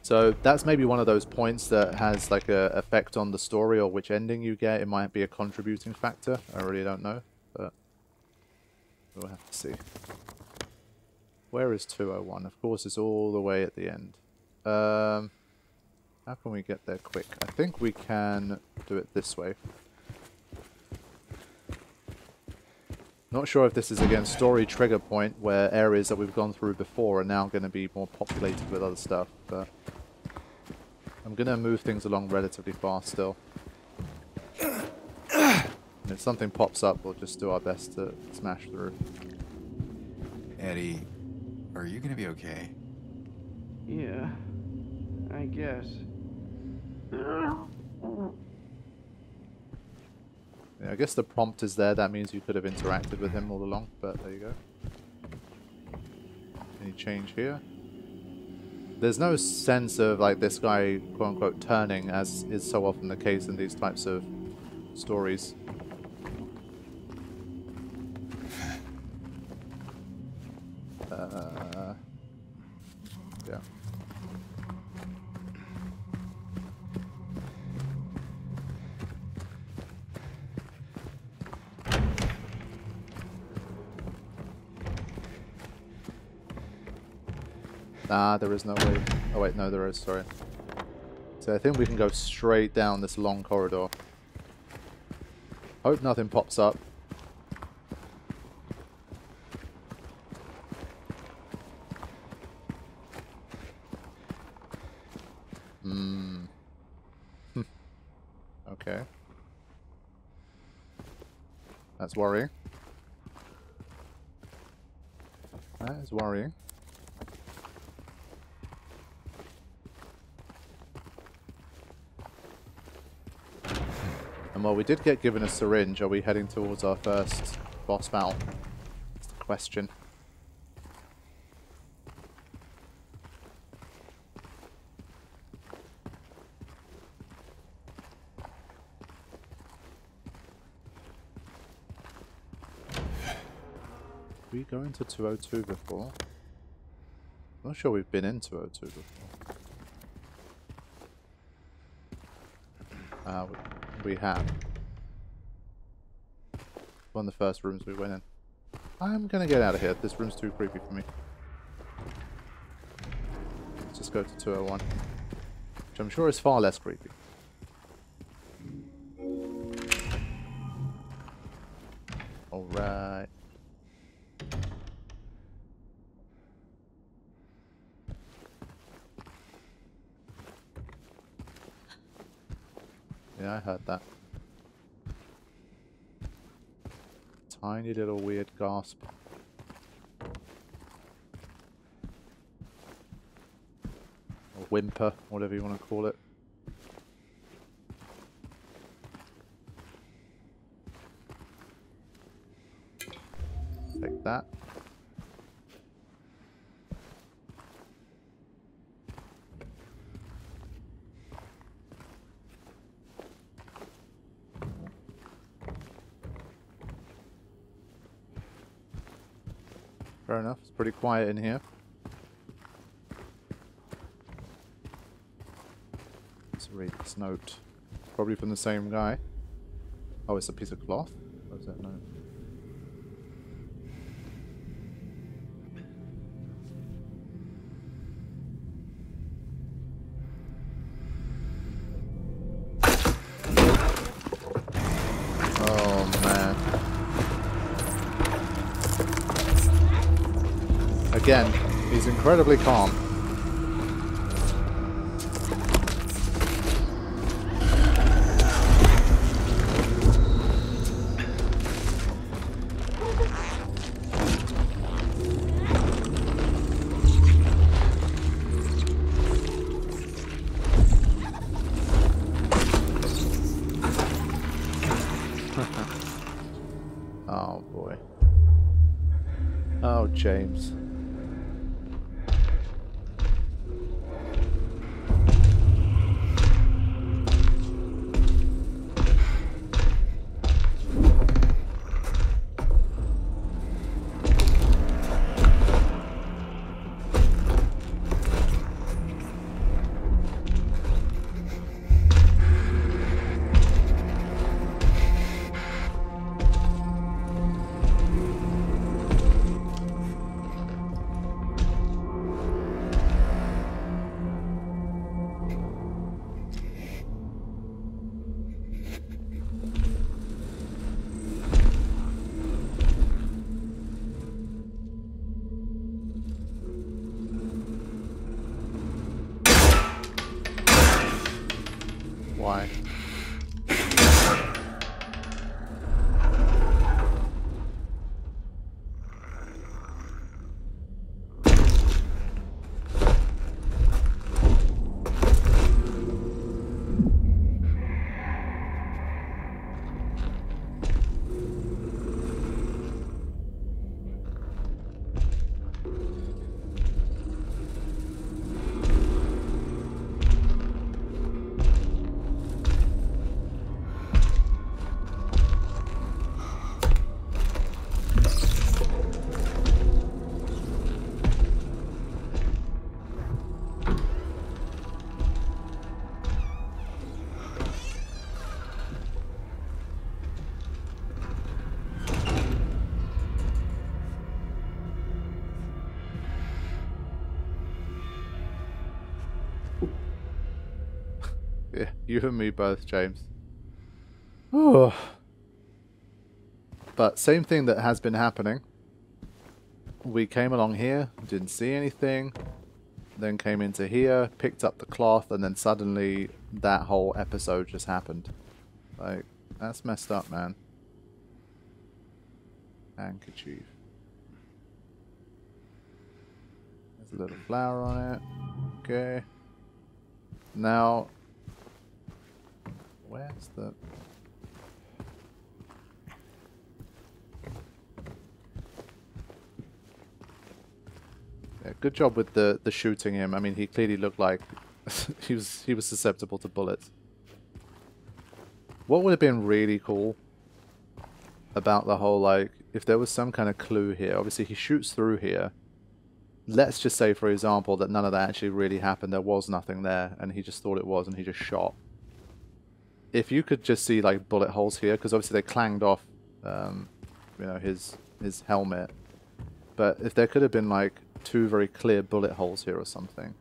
So that's maybe one of those points that has like a effect on the story or which ending you get. It might be a contributing factor. I really don't know, but we'll have to see. Where is 201? Of course, it's all the way at the end. How can we get there quick? I think we can do it this way. Not sure if this is, again, story trigger point where areas that we've gone through before are now going to be more populated with other stuff, but I'm going to move things along relatively fast still. And if something pops up, we'll just do our best to smash through. Eddie, are you gonna be okay? Yeah, I guess. Yeah, I guess the prompt is there. That means you could have interacted with him all along, but there you go. Any change here? There's no sense of like this guy quote-unquote turning, as is so often the case in these types of stories. Yeah. Nah, there is no way. Oh wait, no there is, sorry. So I think we can go straight down this long corridor. Hope nothing pops up. Okay. That's worrying. That is worrying. And while we did get given a syringe, are we heading towards our first boss battle? That's the question. We going to 202 before? I'm not sure we've been in 202 before. We have. One of the first rooms we went in. I'm gonna get out of here. This room's too creepy for me. Let's just go to 201. Which I'm sure is far less creepy. Alright. Yeah, I heard that. Tiny little weird gasp. Or whimper, whatever you want to call it. Take that. Fair enough, it's pretty quiet in here. Let's read this note. Probably from the same guy. Oh, it's a piece of cloth? What is that note? Oh man. Again, he's incredibly calm. Oh boy. Oh, James. Why? Yeah, you and me both, James. Oh. But same thing that has been happening. We came along here, didn't see anything, then came into here, picked up the cloth, and then suddenly that whole episode just happened. Like, that's messed up, man. Handkerchief. There's a little flower on it. Okay. Now, where's the... Yeah, good job with the shooting him. I mean, he clearly looked like he was susceptible to bullets. What would have been really cool about the whole, like, if there was some kind of clue here. Obviously, he shoots through here. Let's just say, for example, that none of that actually really happened. There was nothing there, and he just thought it was, and he just shot. If you could just see, like, bullet holes here, because obviously they clanged off, you know, his helmet. But if there could have been, like, 2 very clear bullet holes here or something,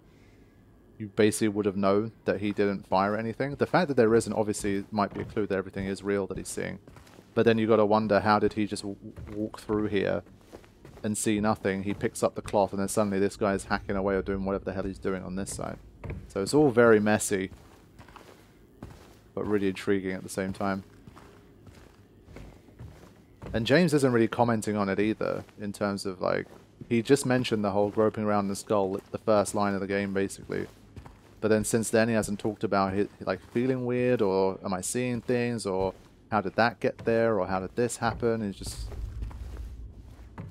you basically would have known that he didn't fire anything. The fact that there isn't obviously might be a clue that everything is real that he's seeing. But then you got to wonder, how did he just walk through here and see nothing? He picks up the cloth and then suddenly this guy is hacking away or doing whatever the hell he's doing on this side. So it's all very messy, but really intriguing at the same time. And James isn't really commenting on it either, in terms of, like, he just mentioned the whole groping around the skull at the first line of the game, basically. But then since then he hasn't talked about it, like, feeling weird, or am I seeing things, or how did that get there, or how did this happen?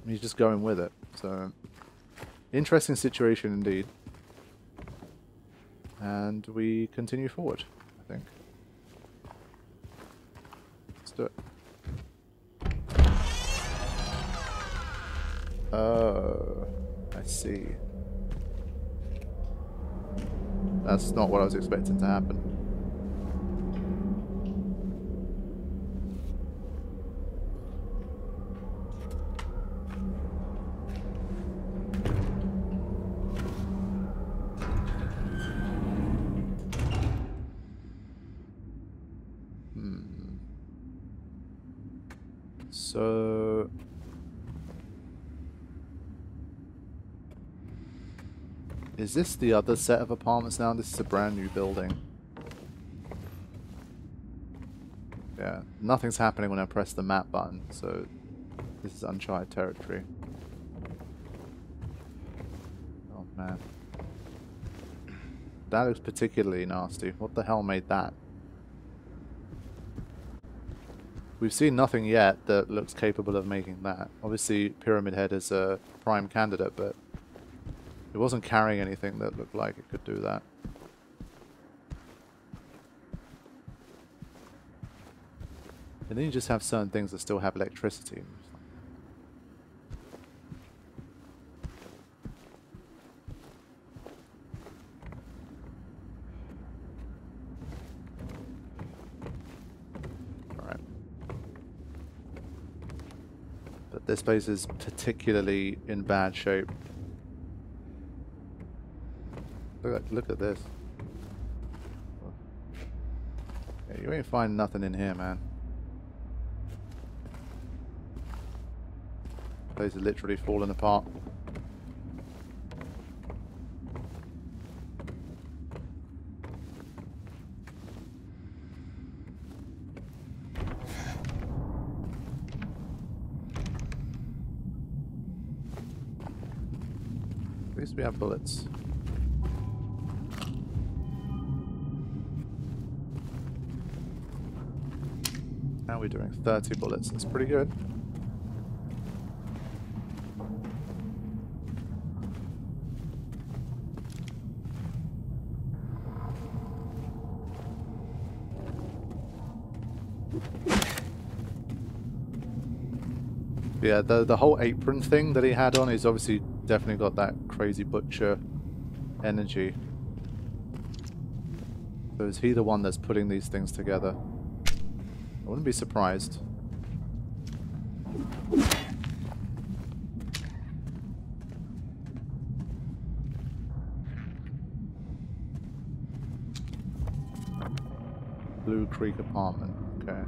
He's just going with it. So, interesting situation indeed. And we continue forward, I think. Let's do it. Oh, I see. That's not what I was expecting to happen. So... is this the other set of apartments now? This is a brand new building. Yeah, nothing's happening when I press the map button, so this is uncharted territory. Oh man. That looks particularly nasty. What the hell made that? We've seen nothing yet that looks capable of making that. Obviously, Pyramid Head is a prime candidate, but it wasn't carrying anything that looked like it could do that. And then you just have certain things that still have electricity. Alright. But this place is particularly in bad shape. Look at this. Yeah, you ain't find nothing in here, man. The place is literally falling apart. least we have bullets. How are we doing? 30 bullets. That's pretty good. Yeah, the whole apron thing that he had on, he's obviously definitely got that crazy butcher energy. So is he the one that's putting these things together? I wouldn't be surprised. Blue Creek apartment. Okay.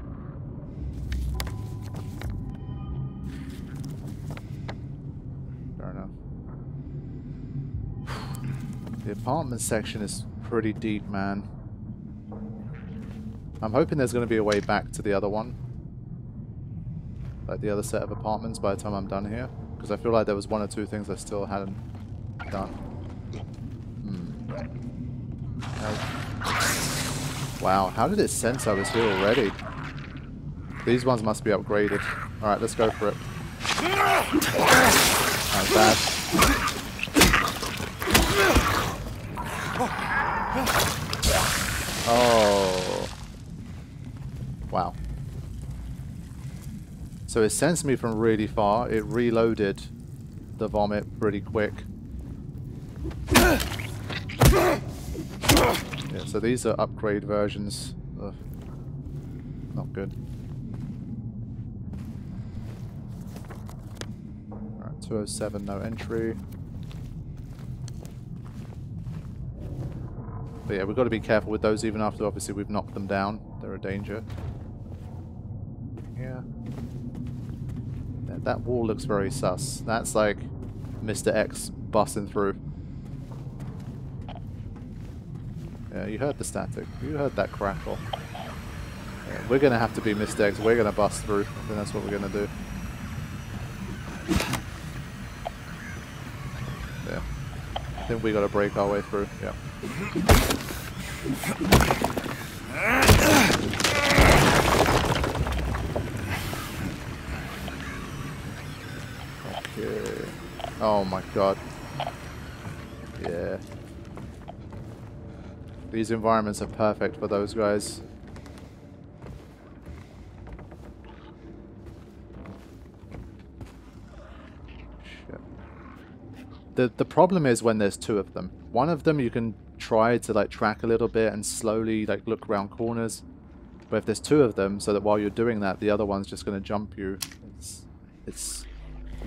Fair enough. The apartment section is pretty deep, man. I'm hoping there's going to be a way back to the other one. Like the other set of apartments by the time I'm done here. Because I feel like there was one or two things I still hadn't done. Wow, how did it sense I was here already? These ones must be upgraded. Alright, let's go for it. Not bad. Oh. Wow. So it sensed me from really far. It reloaded the vomit pretty quick. Yeah, so these are upgrade versions. Ugh. Not good. Alright, 207, no entry. But yeah, we've got to be careful with those even after obviously we've knocked them down. They're a danger. Yeah. That wall looks very sus. That's like Mr. X busting through. Yeah, you heard the static. You heard that crackle. Yeah, we're going to have to be Mr. X. We're going to bust through. I think that's what we're going to do. Yeah. I think we got to break our way through. Yeah. Okay. Oh my god. Yeah. These environments are perfect for those guys. Shit. The problem is when there's two of them. One of them you can try to like track a little bit and slowly like look around corners. But if there's two of them, so that while you're doing that, the other one's just going to jump you. It's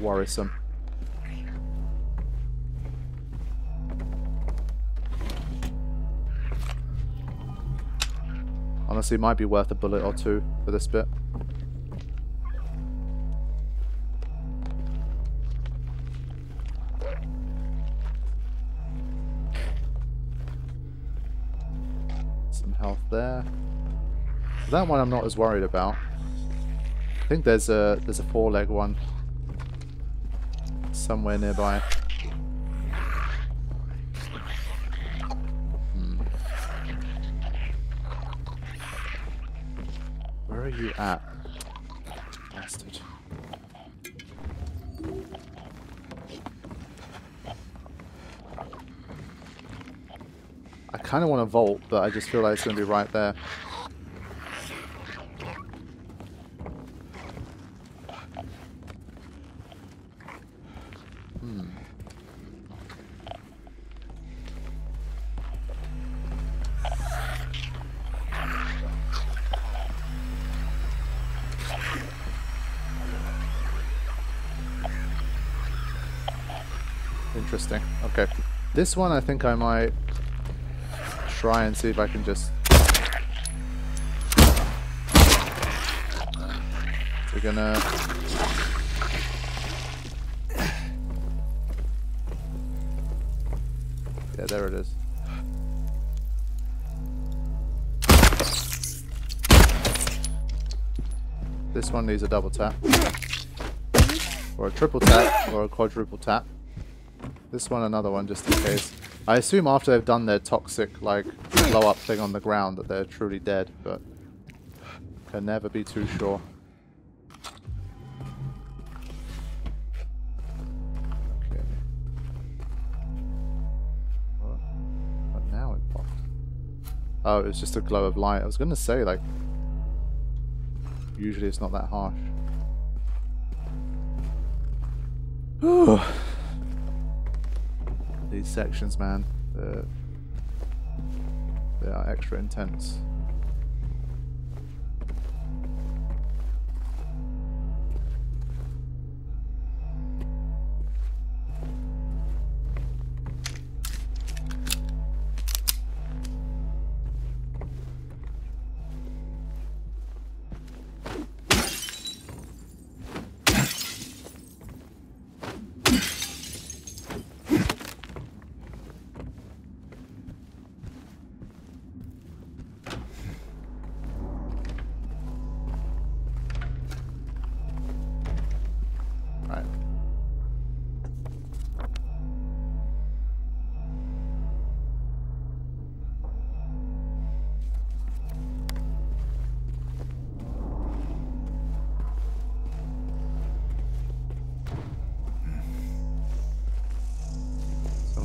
worrisome. Honestly, it might be worth a bullet or two for this bit. Some health there. That one I'm not as worried about. I think there's a four-leg one somewhere nearby. Where are you at? Bastard. I kind of want to vault, but I just feel like it's going to be right there. Interesting. Okay. This one I think I might try and see if I can just... We're gonna... Yeah, there it is. This one needs a double tap. Or a triple tap, or a quadruple tap. This one, another one, just in case. I assume after they've done their toxic, like, blow-up thing on the ground that they're truly dead, but can never be too sure. Okay. But now it popped. Oh, it was just a glow of light. I was going to say, like, usually it's not that harsh. These sections, man, they are extra intense.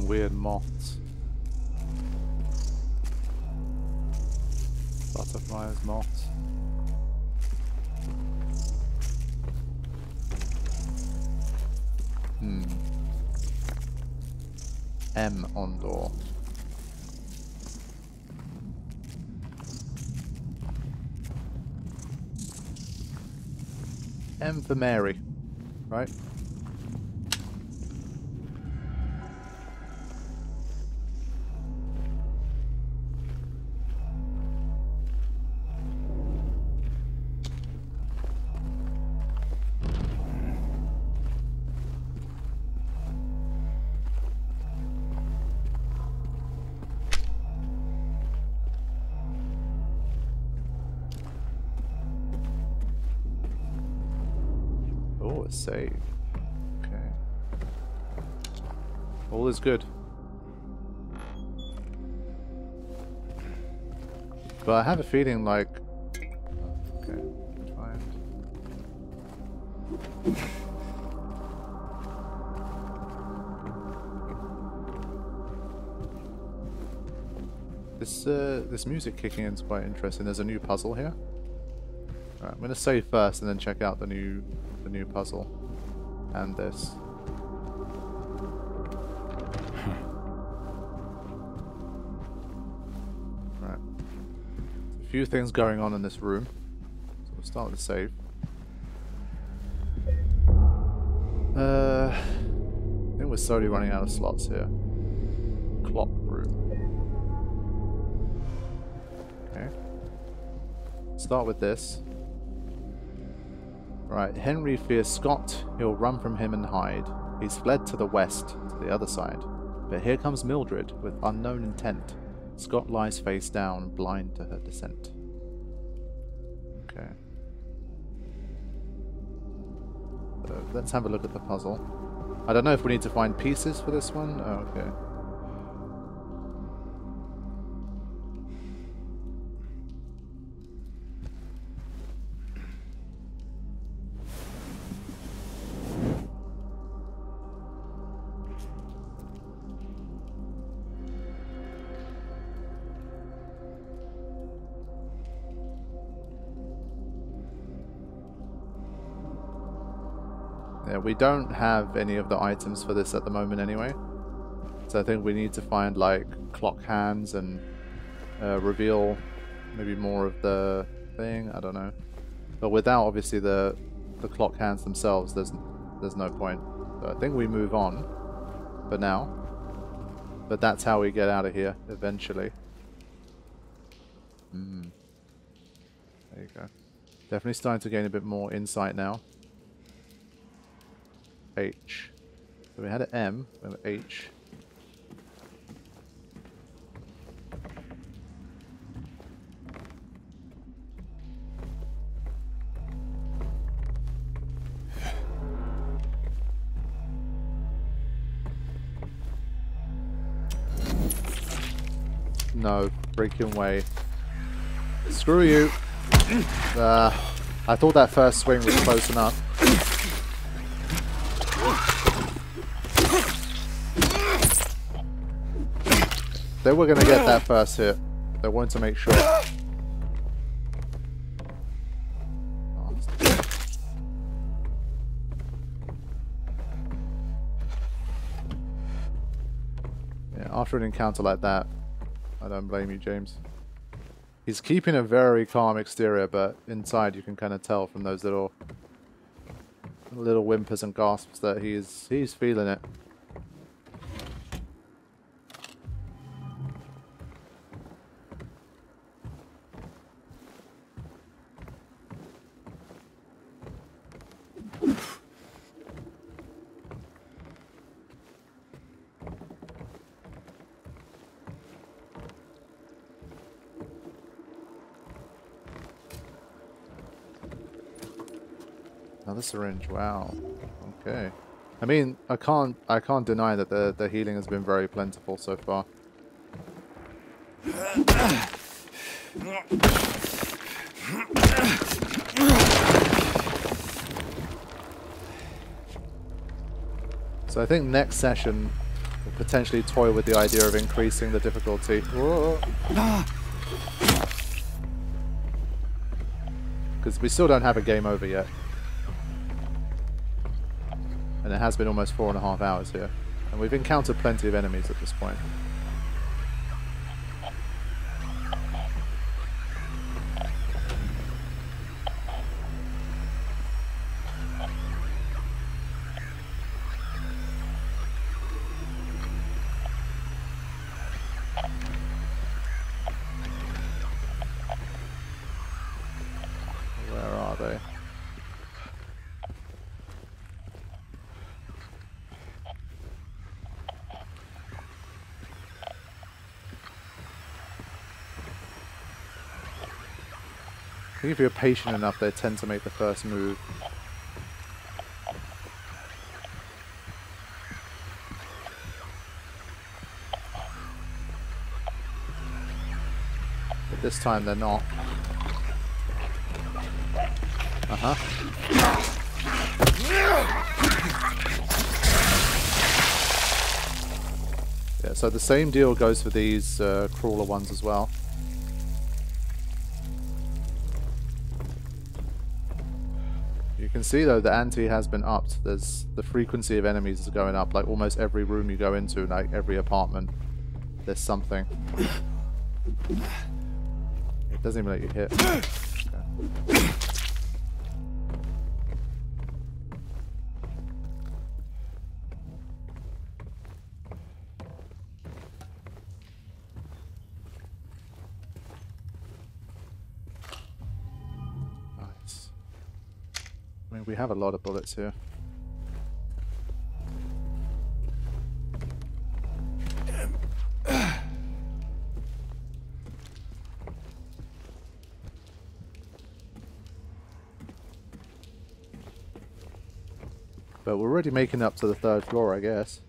Weird moths. Butterflies, moths. M on door. M for Mary, right? Oh, a save. Okay. All is good. But I have a feeling like... Okay, find... This music kicking in is quite interesting. There's a new puzzle here. Alright, I'm gonna save first and then check out the new puzzle. And this. Right. A few things going on in this room. So we'll start with the save. I think we're slowly running out of slots here. Clock room. Okay. Start with this. Right, Henry fears Scott. He'll run from him and hide. He's fled to the west, to the other side. But here comes Mildred, with unknown intent. Scott lies face down, blind to her descent. Okay. So let's have a look at the puzzle. I don't know if we need to find pieces for this one. Oh, okay. Yeah, we don't have any of the items for this at the moment anyway. So I think we need to find like clock hands and reveal maybe more of the thing, I don't know. But without obviously the clock hands themselves, there's no point. So I think we move on for now. But that's how we get out of here eventually. There you go. Definitely starting to gain a bit more insight now. H. So we had an M, we have an H. No freaking way. Screw you. I thought that first swing was close enough. They were going to get that first hit. They wanted to make sure. Yeah, after an encounter like that, I don't blame you, James. He's keeping a very calm exterior, but inside you can kind of tell from those little whimpers and gasps that he's feeling it. Another syringe, wow. Okay. I mean, I can't deny that the healing has been very plentiful so far. So I think next session we'll potentially toy with the idea of increasing the difficulty. Because we still don't have a game over yet. And it has been almost 4.5 hours here. And we've encountered plenty of enemies at this point. Where are they? I think if you're patient enough, they tend to make the first move. But this time they're not. Yeah, so the same deal goes for these crawler ones as well. You can see though the ante has been upped. There's the frequency of enemies is going up. Like almost every room you go into, like every apartment, there's something. It doesn't even let you hit. Okay. I mean, we have a lot of bullets here. But we're already making up to the 3rd floor, I guess.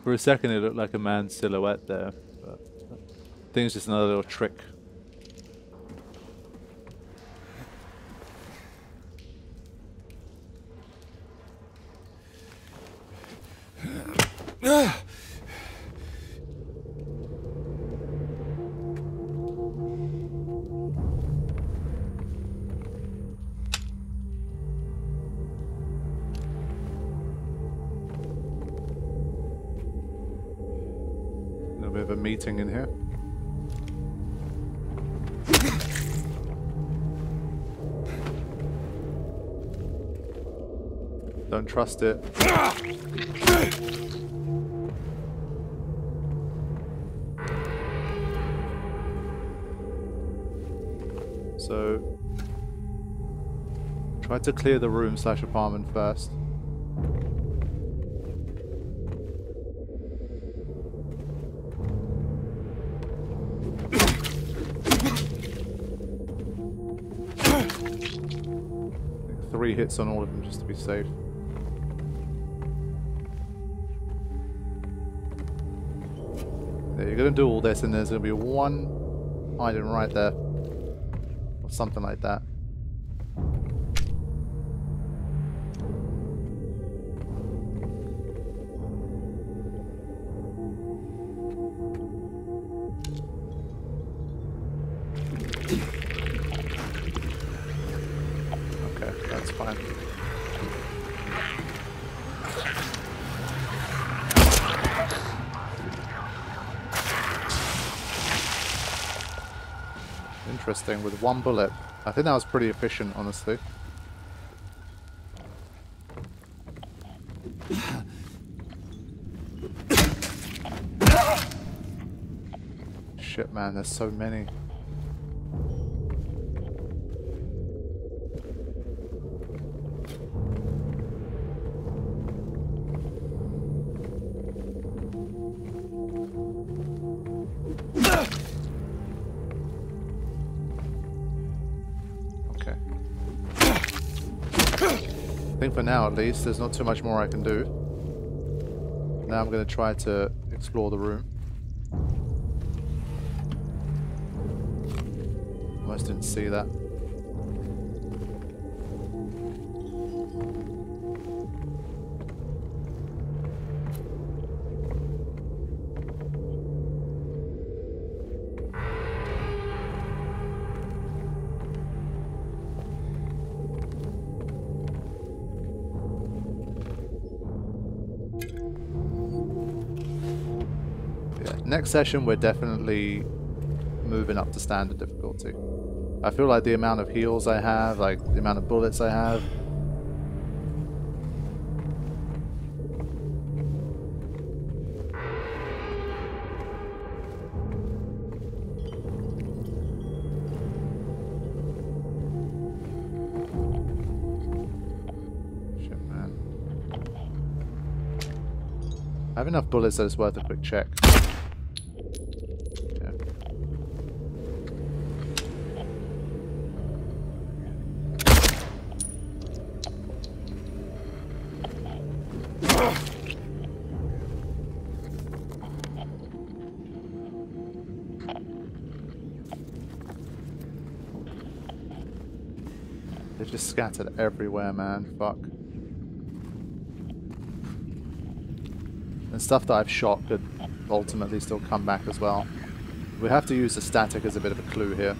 For a second it looked like a man's silhouette there, but I think it's just another little trick. A bit of a meeting in here. Don't trust it. So Try to clear the room / apartment first. Like 3 hits on all of them just to be safe. There, you're gonna do all this and there's gonna be one hiding right there. Or something like that. Okay, that's fine. Interesting, with 1 bullet. I think that was pretty efficient, honestly. Shit, man, there's so many. I think for now at least there's not too much more I can do. Now I'm going to try to explore the room. Almost didn't see that. Next session we're definitely moving up to standard difficulty. I feel like the amount of heals I have, like the amount of bullets I have. Shit, man. I have enough bullets that it's worth a quick check. They're just scattered everywhere, man. Fuck. And stuff that I've shot could ultimately still come back as well. We have to use the static as a bit of a clue here.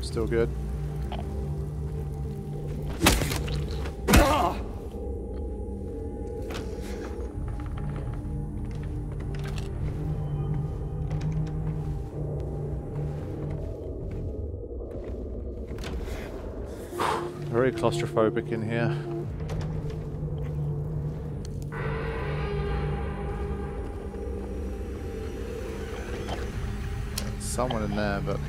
Still good. Very claustrophobic in here. Someone in there, but